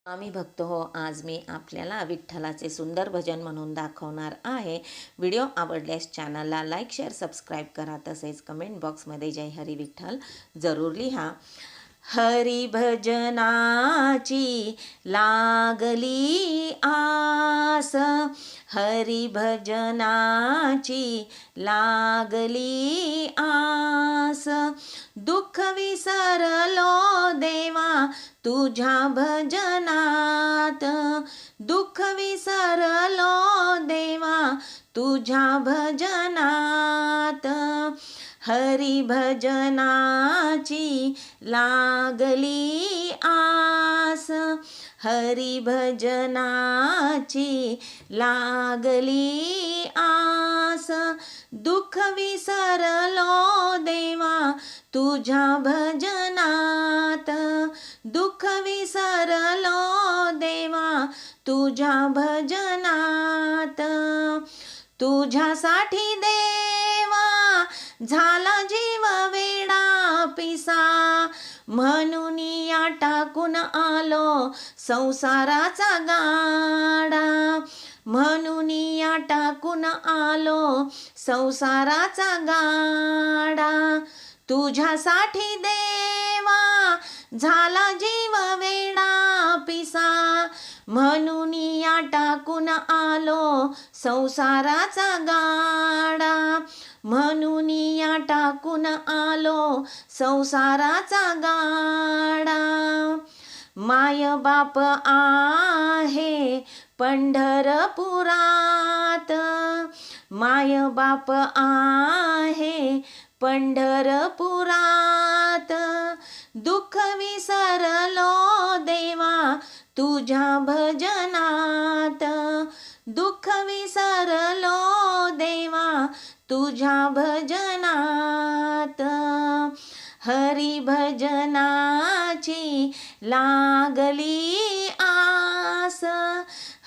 आम्ही भक्त हो. आज मी आपल्याला विठ्ठलाचे सुंदर भजन म्हणून दाखवणार आहे. व्हिडिओ आवडल्यास चॅनलला लाईक, शेअर, सबस्क्राईब करा. तसेच कमेंट बॉक्समध्ये जय हरी विठ्ठल जरूर लिहा. हरी भजनाची लागली आस, हरी भजनाची लागली आस, दुःख विसरलो देवा तुझ्या भजनात, दुःख विसरलो देवा तुझ्या भजनात, हरी भजनाची लागली आस, हरी भजनाची लागली आस, दुःख विसरलो देवा तुझ्या भजनात, दुःख विसरलो देवा तुझ्या भजनात, तुझ्यासाठी देवा झाला जीव वेडा पिसा, म्हणून या टाकून आलो संसाराचा गाडा, म्हणून या टाकून आलो संसाराचा गाडा, तुझ्यासाठी देवा झाला जीव वेडा पिसा, म्हणून या टाकून आलो संसाराचा गाडा, म्हणून या टाकून आलो संसाराचा गाडा, माय बाप आहे पंढरपुरात, माय बाप आहे पंढरपुरात, दुःख विसरलो देवा तुझ्या भजनात, दुःख विसरलो देवा तुझ्या भजनात, हरी भजनाची लागली आस,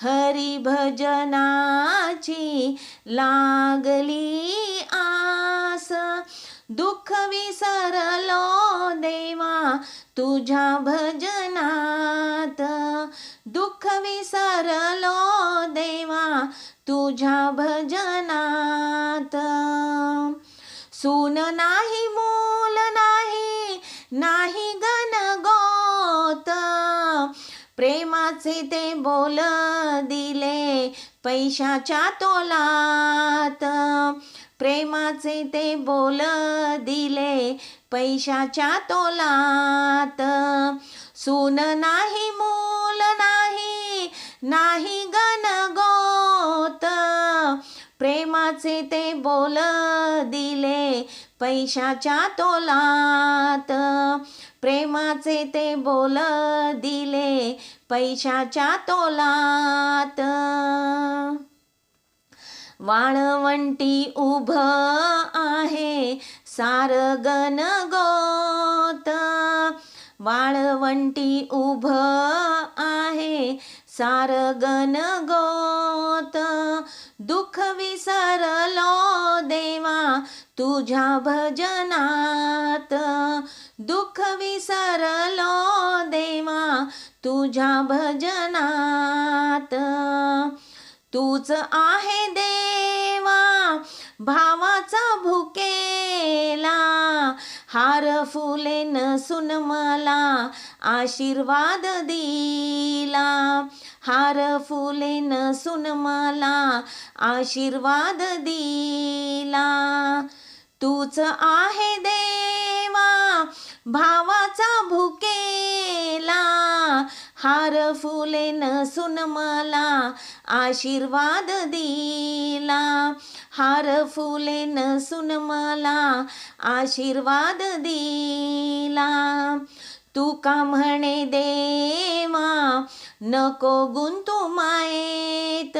हरी भजनाची लागली आस, दुःख विसरलो देवा तुझ्या भजनात, दुःख विसरलो देवा तुझ्या भजनात, सून नाही मूल नाही, नाही गणगोत, प्रेमाचे ते बोल दिले पैशाच्या तोलात, प्रेमाचे ते बोल दिले पैशाच्या तोलात, सून नाही मूल नाही, नाही गणगोत, प्रेमाचे ते बोल दिले पैशाच्या तोलात, प्रेमाचे ते बोल दिले पैशाच्या तोलात, वाळवंटी उभं आहे सार गणगोत, वाळवंटी उभं आहे सार गणगोत, दुःख विसरलो देवा तुझ्या भजनात, दुःख विसरलो देवा तुझ्या भजनात, तूच आहे देवा भावाचा भुकेला, हार फुले नसून मला आशीर्वाद दिला, हार फुले नसून मला आशीर्वाद दिला, तूच आहे देवा भावाचा भुकेला, हार फुले नसून मला आशीर्वाद दिला, हार फुले नसून मला आशीर्वाद दिला, तू का म्हणे देवा नको गुंतू मायेत,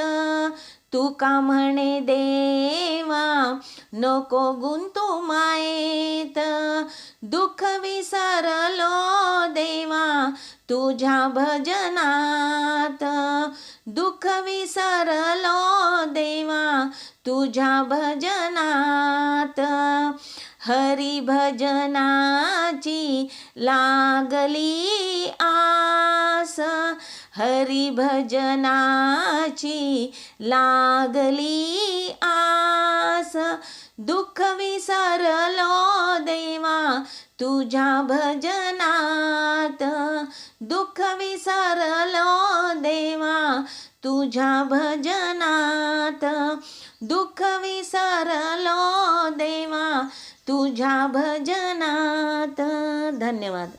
तू का म्हणे देवा नको गुंतू मायेत, दुःख विसरलो देवा तुझ्या भजनात, दुःख विसरलो देवा तुझ्या भजनात, हरी भजनाची लागली आस, हरी भजनाची लागली आस, दुःख विसरलो देवा तुझ्या भजनात, दुःख विसरलो देवा तुझ्या भजनात, दुःख विसरलो देवा तुझ्या भजनात. धन्यवाद.